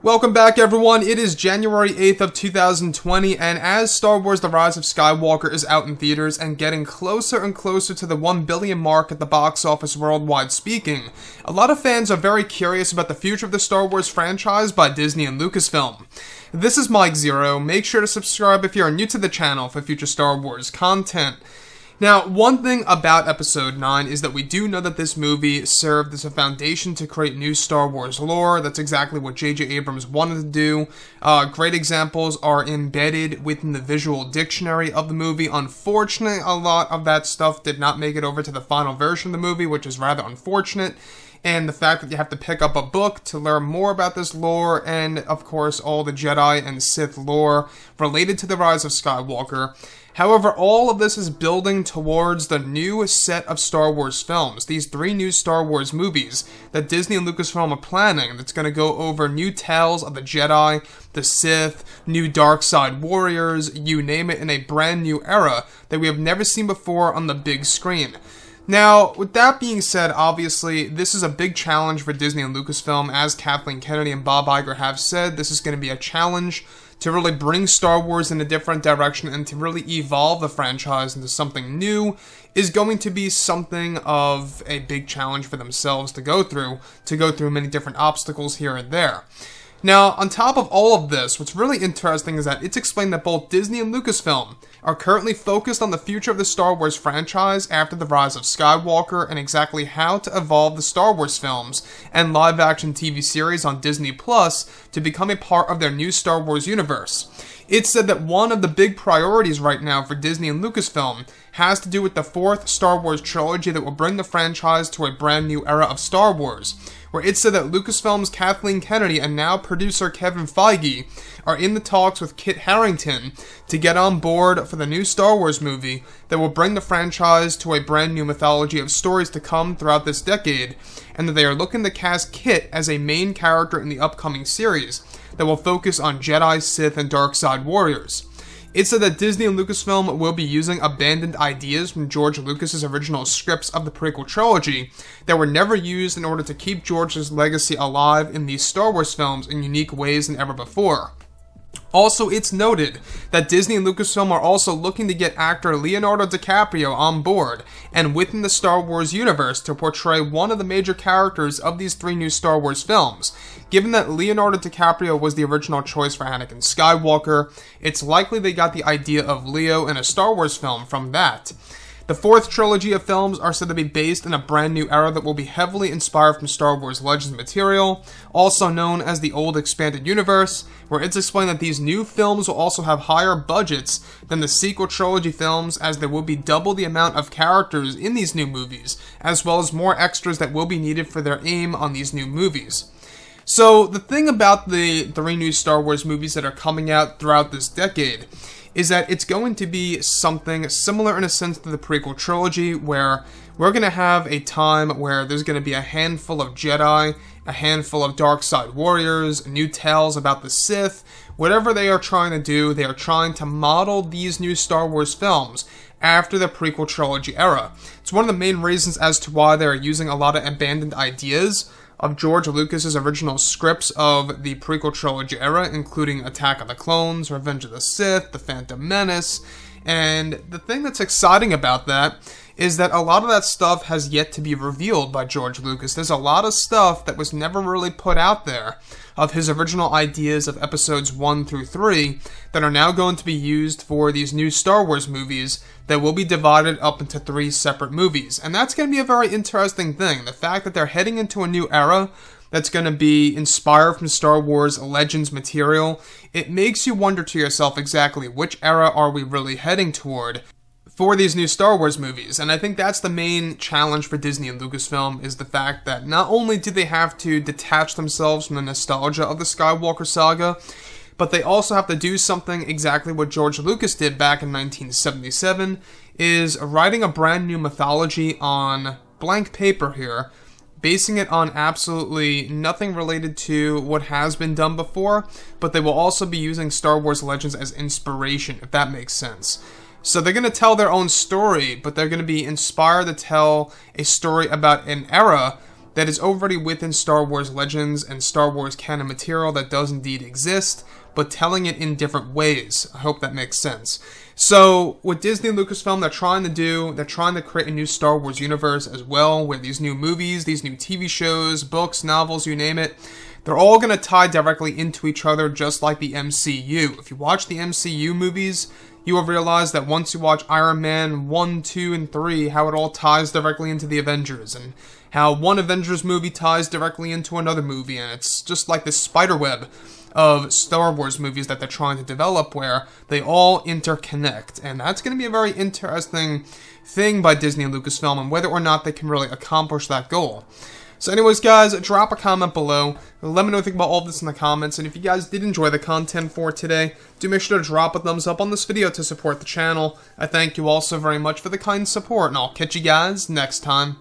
Welcome back, everyone. It is January 8th of 2020, and as Star Wars The Rise of Skywalker is out in theaters and getting closer and closer to the 1 billion mark at the box office worldwide speaking, a lot of fans are very curious about the future of the Star Wars franchise by Disney and Lucasfilm. This is Mike Zero. Make sure to subscribe if you are new to the channel for future Star Wars content. Now, one thing about Episode 9 is that we do know that this movie served as a foundation to create new Star Wars lore. That's exactly what J.J. Abrams wanted to do. Great examples are embedded within the visual dictionary of the movie. Unfortunately, a lot of that stuff did not make it over to the final version of the movie, which is rather unfortunate. And the fact that you have to pick up a book to learn more about this lore, and of course all the Jedi and Sith lore related to the Rise of Skywalker. However, all of this is building towards the new set of Star Wars films, these 3 new Star Wars movies that Disney and Lucasfilm are planning, that's going to go over new tales of the Jedi, the Sith, new dark side warriors, you name it, in a brand new era that we have never seen before on the big screen. Now, with that being said, obviously, this is a big challenge for Disney and Lucasfilm. As Kathleen Kennedy and Bob Iger have said, this is going to be a challenge to really bring Star Wars in a different direction and to really evolve the franchise into something new is going to be something of a big challenge for themselves to go through many different obstacles here and there. Now, on top of all of this, what's really interesting is that it's explained that both Disney and Lucasfilm are currently focused on the future of the Star Wars franchise after the Rise of Skywalker and exactly how to evolve the Star Wars films and live-action TV series on Disney Plus to become a part of their new Star Wars universe. It's said that one of the big priorities right now for Disney and Lucasfilm has to do with the 4th Star Wars trilogy that will bring the franchise to a brand new era of Star Wars, where it said that Lucasfilm's Kathleen Kennedy and now producer Kevin Feige are in the talks with Kit Harington to get on board for the new Star Wars movie that will bring the franchise to a brand new mythology of stories to come throughout this decade, and that they are looking to cast Kit as a main character in the upcoming series that will focus on Jedi, Sith, and dark side warriors. It said that Disney and Lucasfilm will be using abandoned ideas from George Lucas's original scripts of the prequel trilogy that were never used in order to keep George's legacy alive in these Star Wars films in unique ways than ever before. Also, it's noted that Disney and Lucasfilm are also looking to get actor Leonardo DiCaprio on board and within the Star Wars universe to portray one of the major characters of these 3 new Star Wars films. Given that Leonardo DiCaprio was the original choice for Anakin Skywalker, it's likely they got the idea of Leo in a Star Wars film from that. The 4th trilogy of films are said to be based in a brand new era that will be heavily inspired from Star Wars Legends material, also known as the Old Expanded Universe, where it's explained that these new films will also have higher budgets than the sequel trilogy films, as there will be double the amount of characters in these new movies, as well as more extras that will be needed for their aim on these new movies. So, the thing about the 3 new Star Wars movies that are coming out throughout this decade is that it's going to be something similar in a sense to the prequel trilogy, where we're going to have a time where there's going to be a handful of Jedi, a handful of dark side warriors, new tales about the Sith. Whatever they are trying to do, they are trying to model these new Star Wars films after the prequel trilogy era. It's one of the main reasons as to why they are using a lot of abandoned ideas of George Lucas's original scripts of the prequel trilogy era, including Attack of the Clones, Revenge of the Sith, The Phantom Menace, and the thing that's exciting about that is that a lot of that stuff has yet to be revealed by George Lucas. There's a lot of stuff that was never really put out there of his original ideas of episodes 1 through 3 that are now going to be used for these new Star Wars movies that will be divided up into 3 separate movies. And that's going to be a very interesting thing. The fact that they're heading into a new era that's going to be inspired from Star Wars Legends material, it makes you wonder to yourself exactly which era are we really heading toward for these new Star Wars movies. And I think that's the main challenge for Disney and Lucasfilm, is the fact that not only do they have to detach themselves from the nostalgia of the Skywalker saga, but they also have to do something exactly what George Lucas did back in 1977, is writing a brand new mythology on blank paper here, basing it on absolutely nothing related to what has been done before, but they will also be using Star Wars Legends as inspiration, if that makes sense. So they're going to tell their own story, but they're going to be inspired to tell a story about an era that is already within Star Wars Legends and Star Wars canon material that does indeed exist, but telling it in different ways. I hope that makes sense. So, what Disney and Lucasfilm they're trying to create a new Star Wars universe as well, where these new movies, these new TV shows, books, novels, you name it, they're all going to tie directly into each other, just like the MCU. If you watch the MCU movies, you will realize that once you watch Iron Man 1, 2, and 3, how it all ties directly into the Avengers, and how one Avengers movie ties directly into another movie, and it's just like this spiderweb of Star Wars movies that they're trying to develop where they all interconnect, and that's going to be a very interesting thing by Disney and Lucasfilm, and whether or not they can really accomplish that goal. So anyways, guys, drop a comment below. Let me know what you think about all of this in the comments. And if you guys did enjoy the content for today, do make sure to drop a thumbs up on this video to support the channel. I thank you all so very much for the kind support, and I'll catch you guys next time.